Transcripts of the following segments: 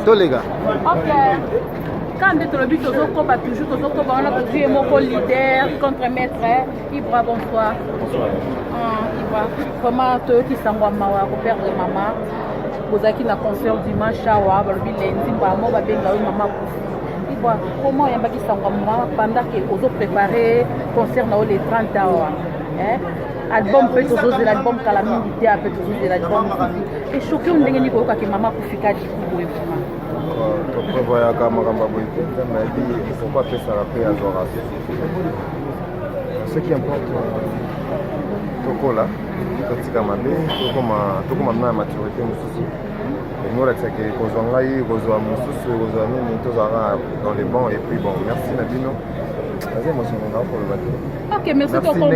Tolega. Ok. Quand on est dans le but, toujours on a toujours mon leader contre maître. Ibra, bonsoir. Ibra, comment tu s'en vas pour perdre maman? Vous avez un concert dimanche, lundi, maman va bien maman. Ibra, comment il y a qui s'en va pendant que vous avez préparé le concert dans les 30 ans? Album peut toujours de l'album Calamité, peut toujours de l'album. Et choqué, on dit que maman pour ficar du coup. Tu prévois que Maramba Boïté, mais il ne faut pas faire ça après à Zoras. Ce qui importe, Toko là, katika mabe, Toko maintenant maturité mususu. Et nous là c'est que kozwangai, kozwa mususu, kozwa nini, tozara dans les bancs et puis bon, merci Nabino. Vas-y moi c'est mon gars pour le bateau. OK, merci Toko.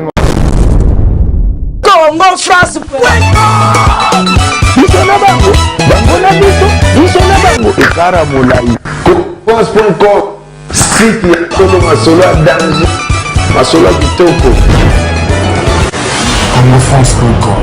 Congo France. Misona bango, bango na biso, misona bango ekara molai. France.com site ya solo masolo ya danger, masolo ya kitoko. CongoFrance.com.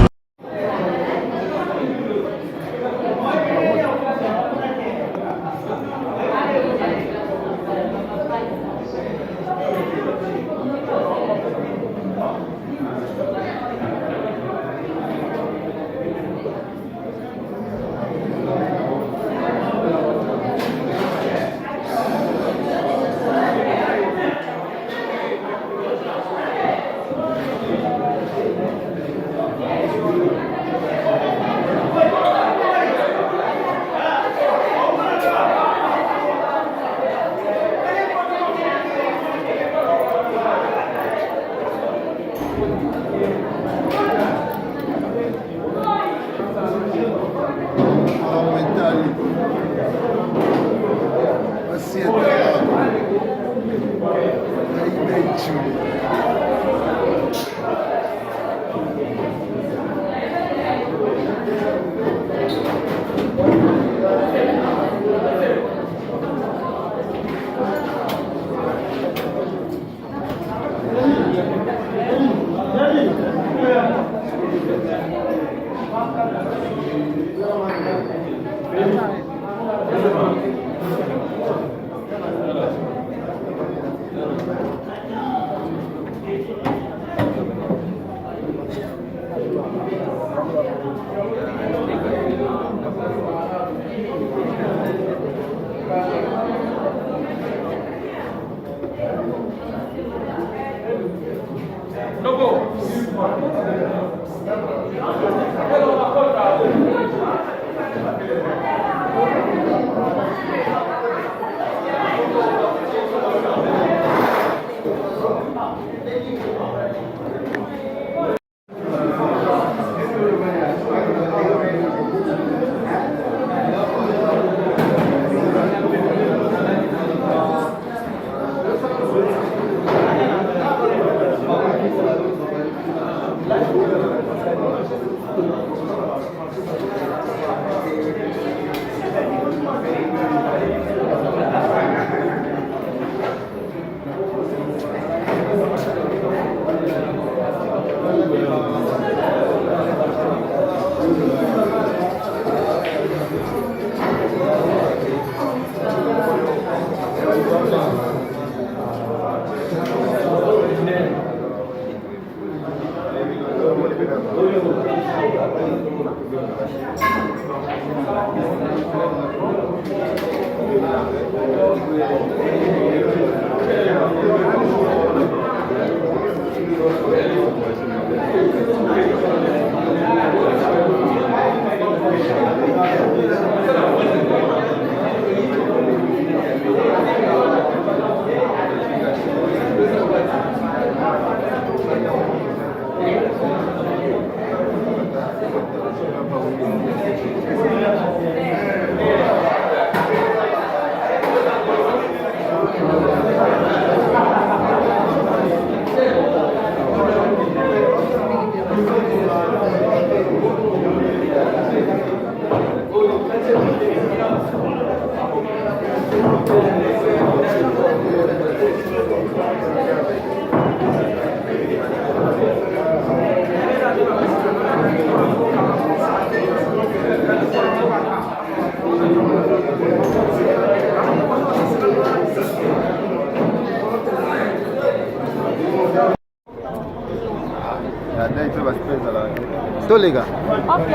Ok.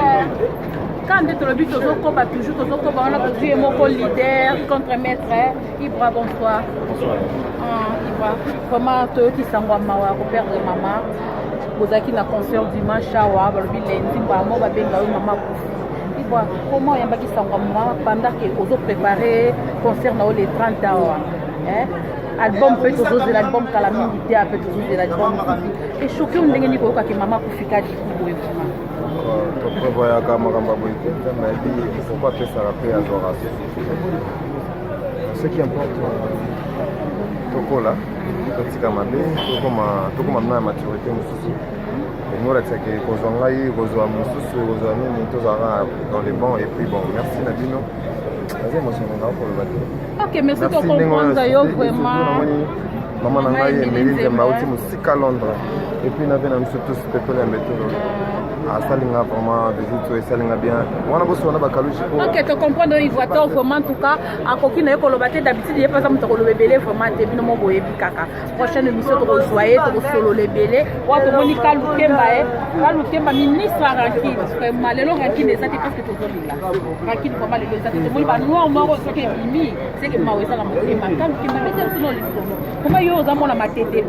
Quand tu le but, tu as toujours tu mon leader, contre-maître, Ibra, bonsoir. Bonsoir. Ibra, comment tu sens maman, père de maman, vous avez un concert dimanche, lundi, maman. Ibra, comment il y a qui sent maman pendant que vous préparez concert les 30 ans? Album peut toujours de l'album Calamité, peut toujours de l'album. Et choqué, on dit que maman pour faire du coup. Toprevoyaka makambo boye te nzambe ayebi pourquoi apesaka mpe azoration ce qui importe tokola totika mabe tokoma mna ya maturité mosusu elingi olakisaka kozwa ngai kozwa mosusu kozwa nini tozalaka dans les bons et puis bon merci na bino aza émotionnel nao koloba te ok merci tokomprendre yo vraiment mama na ngai emeli nzemba auti mosika Londres et puis nabe na miso tous pepele ya mbetolo asalinga vraiment visite esalinga bien wana bosi wana bakalushi ok to comprendre ivoateur vraiment en tout cas akoki na ye koloba te d'habitude ye mpasa moto akoloba ebele vraiment te bino mo boyebi kaka prochaine émission tokozwa ye tokosolola ebele oyo tomoni kalukemba ministre ya rankine vraiment lelo rankine eza te parce que tozolela rankine vraiment lelo eza te tomoni banoir oyo soki ebimi seke mawa ezala motema kalukemba bete sino lisolo koma yo oza mona matete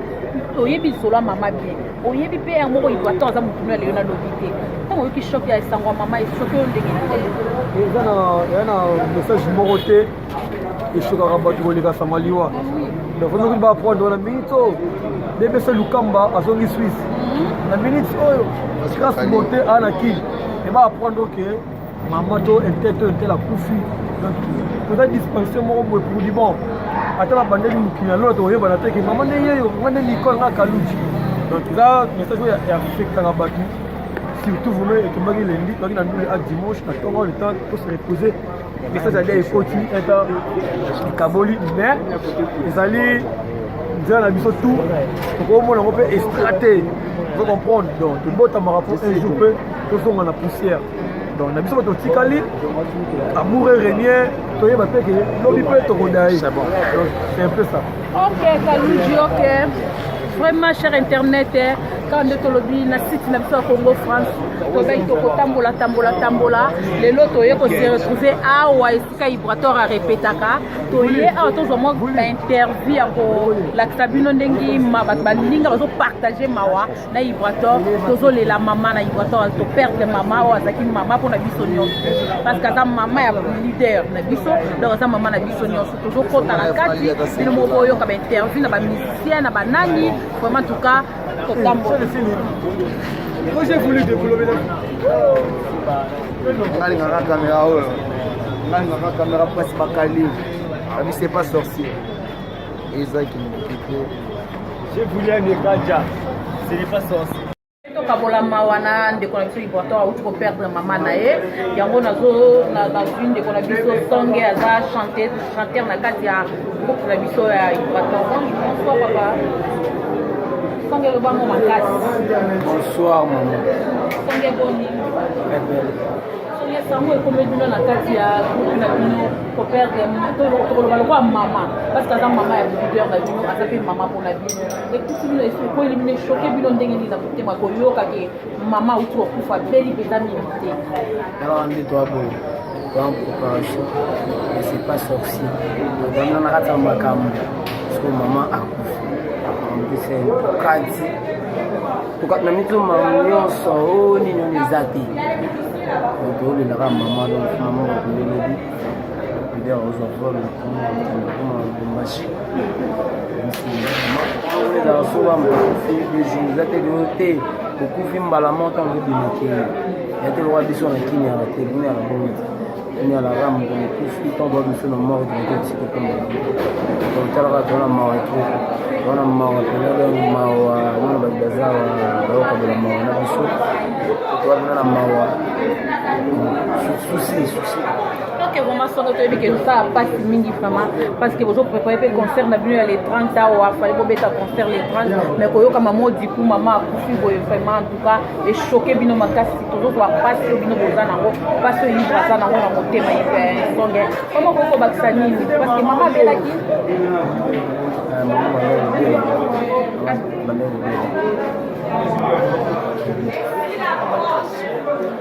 oyebi lisolo ya mama bien oyebi mpe yango moko ivoateur aza motunu ya leyo nalobi te ntango oyoki shoki ya esango ya mama esoki oyo ndenge eza na message moko te eshokaka bato koleka samaliwa nafomi baapprendre wana minute oyo debese lukamba azongi swisse na minute oyo grâce mote aa na kili ebaapprendre ke mama to intel akufi toza dispense moko boye pour di bon ata babandeli mokili na lona tokoyebana te ke mama nde yeyo nga nde likole nga kaluji donc eza message oyo affectaka bato surtout vous ekembaki lendi toki na ndule a dimanche na ntongo le temps pour se reposer message ali ekoti eta ekaboli mais ezali nzela na biso tout tokomona yango mpe extra te faut comprendre donc tobotamaka po un jour mpe tozonga na poussière donc na biso bato totikali amour et renier toyeba mpe ke lobi mpe tokodaye donc c'est un peu ça. Ok Kaluji, ok vraiment cher internet quand nde tolobi na site na biso ya Congo France tobai tokotambola lelo toye kose retrouver awa esika vibratoire arepetaka toye awa tozwa mwa interview ya kolakisa bino ndenge bato baninga bazopartage mawa na vibratoire tozolela mama na vibratoire toperdre mama oyo azalaki mama mpona biso nyonso parce que aza mama ya leader na biso donc aza mama na biso nyonso tozokota na kati bino moko oyoka bainterview na bamusicien na banani vraiment en tout cas totambola. Moi j'ai voulu développer la caméra presque bakali. C'est pas sorcier. Et ça qui me j'ai voulu un écadja. Ce n'est pas sorcier. tokabolama wana ndeko na biso vibratoire auti koperdre mama na ye yango nazwi ndeko na biso songe aza chanteur na kati ya groupe na biso ya vibratoire. Bonsoir papa. Songe lobango makasi. Bonsoir maman. Songe boni. Songe sango ekomeli bino na kati ya groupe na bino koperdre tokoloba lokwa mama parce que aza mama ya leader na bino aza mpe mama mpona bino ekuti bino ekoeli bino eshoke bino ndenge nini na motema koyoka ke mama auti kokufa beli mpenza mingi te. Alors nde toaboye toa préparation mais c'est pas sorcier odamina na kati ya makambo parceque mama akufi akoambisa kati na mitoma nyonso oyo nini ono eza te tolelaka mama donc mama bakuleledi leader ozwa vol nakoma lubumbashi ezala soba mokufi des jours eza te leo te okufi mbala mo ntango ebimekeli ya te lokwa biso na kini yaka te bino yaka bongo te bino yalaka moto mokufi ntango ba biso na mort moto tisiko komba donc talaka tona mawa te tona mawa penaka mawa wana baza bayokabela mawa na biso toa bino na mawa susi ok vraiment songe toyebi ke tosala mpasi mingi vraiment parce que bozoprépare mpe concert na bino ya les 30 awa fale bobeta concert les 30 mais koyoka mama odiku mama akufi boye vraiment en tout cas eshoke bino makasi tozozwa mpasi oyo bino boza nango mpasi oyo libre aza nango na motema songe koma kokobakisa nini parce que mama abelaki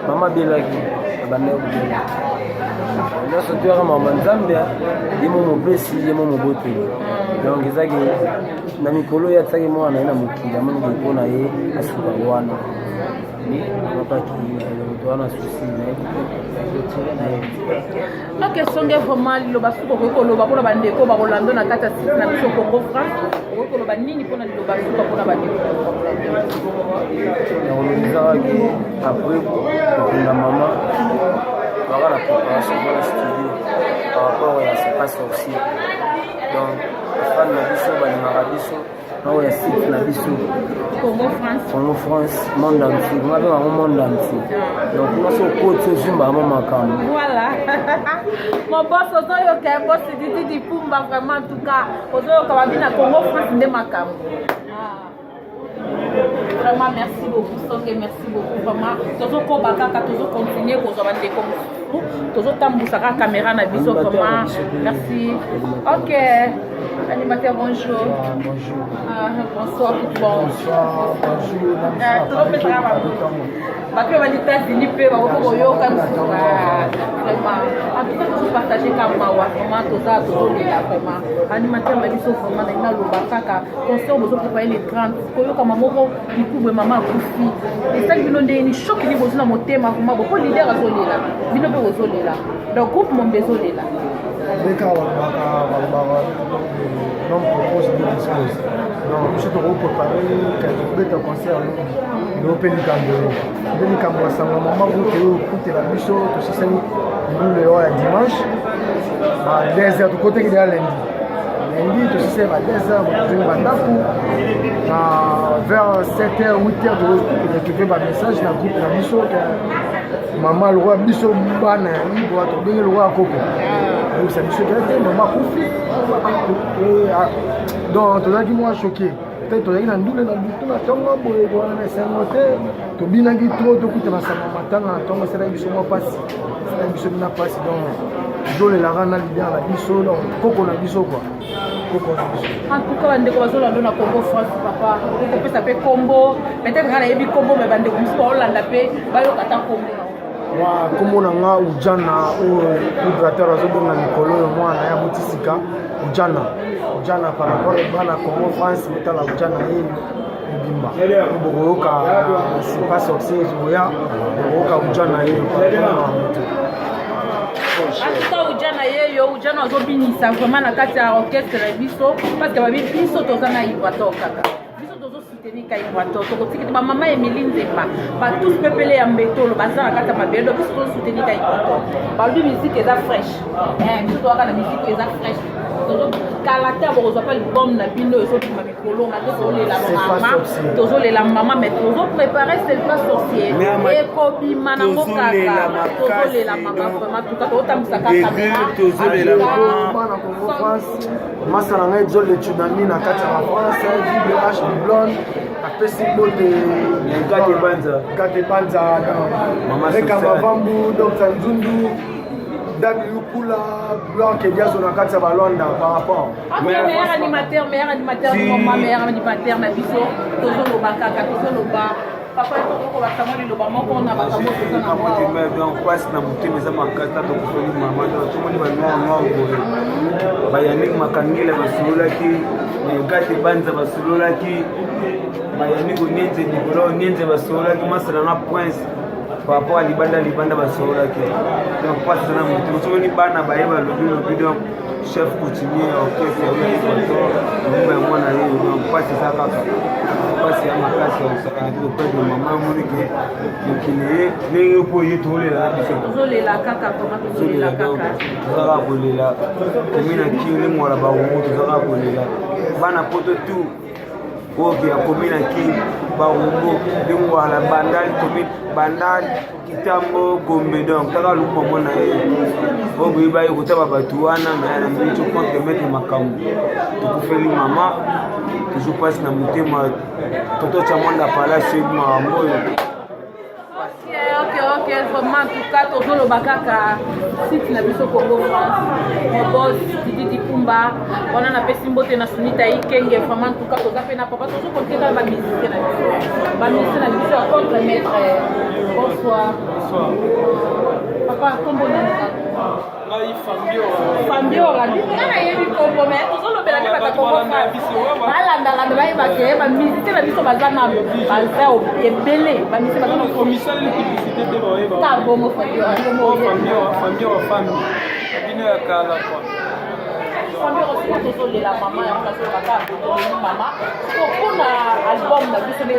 mama belaki abandaki kobela nyonso toyaka mama nzambe ye mo mopesi ye mo moboteli donc ezaki na mikolo oyo atiaki mwana ye na mokili amoniki mpo na ye asuka wana mapaki wana susi donc esonge vraiment liloba suka okoki koloba mpona bandeko bakolando na kati ya site na biso Congo France okoki koloba nini mpona liloba suka mpona bandeko nakolobisakaki apres kokunda mama baka na préparation dans la studio par rapport à ce pas sorcier donc fan na biso balingaka biso naoyo ya site na biso Congo France monde entier mabengango monde entier donc naso okoti ozimbaka mo makambo voilà mon boss ozoyoka ya boss Didi Dipumba vraiment en tout cas ozoyoka babi na Congo France nde makambo vraiment merci beaucoup Songe merci beaucoup vraiment tozokoba kaka tozocontinue kozwa bandeko mosusu tozotambusaka caméra na biso vraiment merci ok animateur bonjour bonsoir bato ya États-Unis mpe bakoki koyoka vraiment en tout cas tozopartage ka mawa vraiment tozolela vraiment animateur na biso vraiment nalingi naloba kaka concert bozoprépare les 30 koyokama moko likubwe mama akufi esali bino ndeni shoki ni bozwi na motema vraiment boko lider azolela bino mpe bozolela donc groupe mombe ezolela ndeka balobaka non propose de dispose donc biso tokoprépare kobeta concert longi ilo mpe likambo nde likambo ya sango mama groupe oyo okutela biso tosisani mbule oyo ya dimanche ba 2h tokoteki ya lundi tosisani ba 2h botozongi bandako na vers 7h 8h torécupere ba message na groupe na biso mama lokwa biso bana ya libwa tobenge lokwa ya koko oyebisa biso kela te mama kufi donc tozalaki mwa choqué peut-être tozalaki na ndule na butu na ntongo boye wana na esengo te tobinaki trop tokuta masanga matanga na ntongo esalaki biso mwa mpasi esalaki biso bina mpasi donc tozolelaka na lider na biso donc koko na biso quoi koko na biso en tout cas bandeko bazolanda na Congo France papa okopesa mpe kombo peut-être nga nayebi kombo me bandeko mosusu baolanda mpe bayoka ta kombo kombo na nga ujana oyo vibrateur azobonga mikolo oyo mwana ya botisika ujana par rapport bana Congo France motala ujana ye mobimba bokoyoka sipa sorcier boya bokoyoka ujana ye atuka ujana yeyo ujana azobinisa vraiment na kati ya orchestre na biso parce que babi biso toza na vibrateur kaka biso tozosoutenir ka vibrateur tokotiki te bamama Emily Nzemba batous pepele ya mbetolo baza na kati ya mabelo biso tozosoutenir ka vibrateur balobi musique eza fraîche biso toyaka na musique eza fraîche tozokala bokozwa mpe album na bino ezobima mikolo na tozolela mama mais tozoprépare c'est pas sorcier ekobima nango kaka tozolela mama vraiment tuka tozotambisa kaka bana Congo France masa na ngai jole tsunami na kati ya France vible h blonde apesi bote gate banza reka mavambu dr nzundu Kula Blanc et Diazo na kati ya balonda par rapport meilleur animateur maman meilleur animateur na biso tozoloba kaka tozoloba papa ko basango liloba moko na basango tozana mwa donc passe na mutema za makata to kufanya mama to tumoni ba noa boye bayanik makangile basulolaki gati banza basulolaki bayanik onyenze nikolo onyenze basulolaki masala na points par rapport à libanda basolaki donc pas sana mutu soni bana baeba lobi donc chef coutumier orchestre donc mwana yeye donc pas ça kaka pas ya makasi au sakana to pe de mama monike donc il est pour y tourner là tozolela kaka tozolela kaka zara bolela komina kile mwala ba wutu zara bolela bana poto tout oki ya komina ki ba wubo dingwala bandal tomit bandal kitambo gombe donc taka lumo mona ye obo iba yokutaba batu wana na mbicho kwa kemettre makambo tukufeli mama toujours passe na mutema toto cha mwanda pala chez mambo Ok, vraiment, en tout cas, toujours le Bakaka, site na biso Congo France, mon boss, Didi Pumba, on a appelé Simbote na Sunita Ikenge, vraiment, en tout cas, tous appelés na papa, toujours contre la musique na biso. La musique na biso, contre maître. Bonsoir. Bonsoir. Papa, comment on est? Fambio, la vie, on a eu du compromis, toujours le bénéfice de la Congo France. Balanda, la musique, la musique, la bazana, bazao, et belé, la musique, la commissaire de publicité de Boéba. Fambio, Fambio aussi toujours la maman en place de la maman. Pour la album la biso les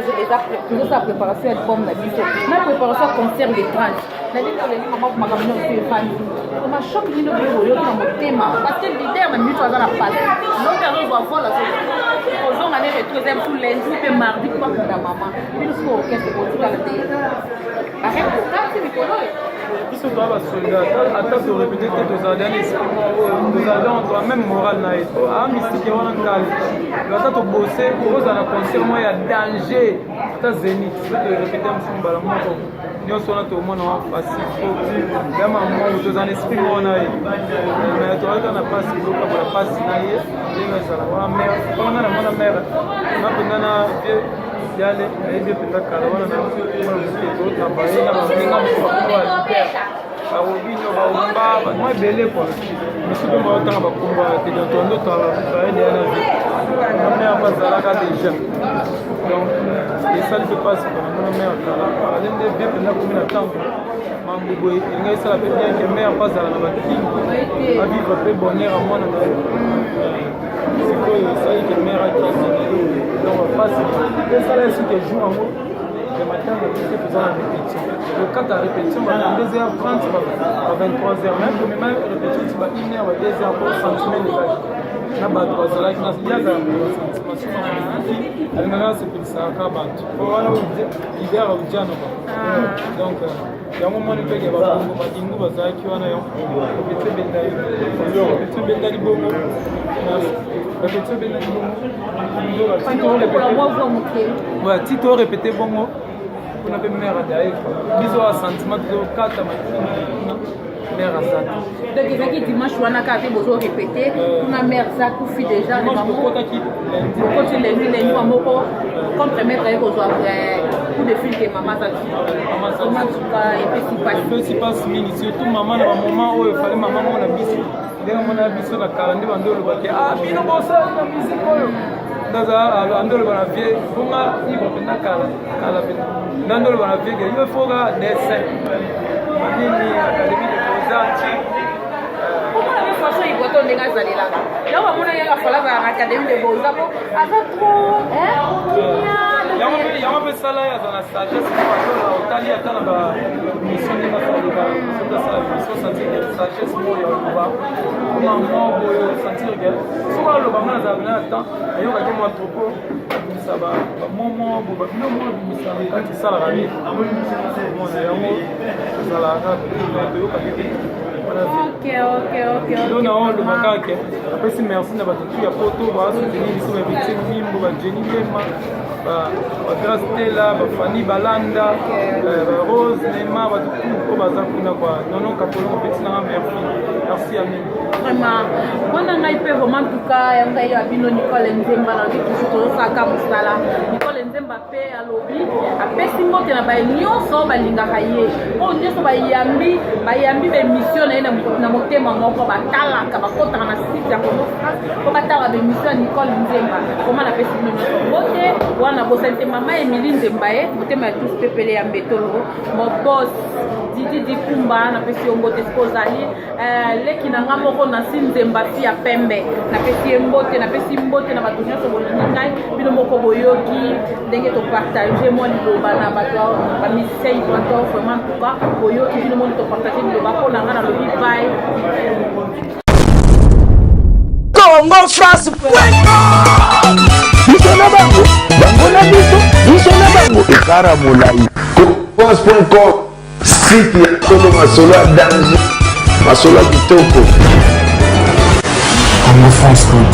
sa préparation album la biso. Na préparation concert des trans. Na dit que les maman pour ma camion c'est famille. Comme choc ni no bureau yo na motema parce que leader na minute za na passe. Donc on doit voir la chose. Aux on allait retrouver tous lundi et mardi pour la maman. Puis le soir qu'est-ce que vous allez arrête pour ça c'est Nicolas. Biso doit ba soldat attends de répéter que deux ans dernier nous allons toi même moral na eto a mystique wana kali bata to bosser cause na concert moi ya danger ta zénith de répéter msumba la moko nyonso na to mona wa pacifique ya maman to dans esprit mona mais to aka na passe bloka pour la passe na ye dinga sala wa mère on a mona mère na pendana yale aide peta kala wana na ko travailler na mazinga kwa Arobino baomba moi belé quoi misuko baotanga bakumba te donc ndo travailler derrière la mère bazalaka déjà donc et ça ne peut pas se faire mon mère kala l'un des bien pendant combien de temps mambo boy ngai ça fait bien que mère bazala na bakingo a vivre peu bonheur à moi na c'est que ça y que mère a qui donc on passe et ça là c'est que jour en haut le matin on était faisant la répétition le cas de répétition à 2h30 à 23h même répétition c'est 1h à 2h pour sentiment de la na bato bazalaki na yaza alingaka sepelisaka bato po wana idea baujana ba donc yango moni mpeke babongo badingu bazalaki wana yo repetio bendaki bongo repetio bendaki bongo tito répété bongo mpona mpe mare adaye biso ya sentiment tozokata makina mère azaki donc ezaki dimanche wana kaka te bozo répété kuna mère za kufi déjà ne mamokotaki okoti lendi wa moko contre maître aye kozwa coup de fil ke mama azaki epesi pasi mingi surtout mama na bamoment oyo efale mama mona biso ndenge mona biso na kala nde bando olobaki bino bosali na musike oyo ndaza ando oloba na vie bonga ibo mpenza kala mpenza ndando oloba na vie ke yo efoka dessin manini académie de beaux-arts façon iboto ndenge azalelaka yango bamona yaka falaka na académie de beaux-arts po aza yango mpe sala aza na sagesse moatola otali ata na bamission ndenge asalelaka sotasala mission sentire sagesse moyo aloba oma mwa boyo sentire ke soki aloba nga nazalaka na temps ayokaki mwa tropo abimisa bamomo bo babino mo abimisa kati esalaka nini mona yango ezalaka toyokaki te donc na olobaka ke apesi merci na bato tu ya poto basoutenir biso bavictime nimbo bajeni lema bagrace tela bafani balanda barose nema bato oyo baza kuna kwa nono kapolongo peti nanga merci ya mingi vraiment wana ngai mpe vraiment tuka ya ngai ya bino Nicole Nzemba na toujours tozosaka mosala Nicole Nzemba mpe alobi apesi mbote na baye nyonso balingaka ye oyo nyonso bayambi bemission na ye na motema moko batalaka bakotaka na site ya Congo France po batalaka bemission ya Nicole Nzemba koma napesi bino nyonso mbote wana bosante mama Emily Nzemba ye motema ya tous pepele ya mbetolo mobos Didi Pumba napesi yo mbote sikozali leki na nga moko na si Nzemba fi ya pembe napesi ye mbote napesi mbote na bato nyonso bolingi ngai bino moko boyoki ndenge topartage mwa liloba na bato bamisei bato vraiment tuka boyoki bino moni topartage liloba mpo na nga nalobi pai Congo France biso na bango na biso na bango ekara molai France.com site ya solo masolo ya danger masolo ya kitoko CongoFrance.com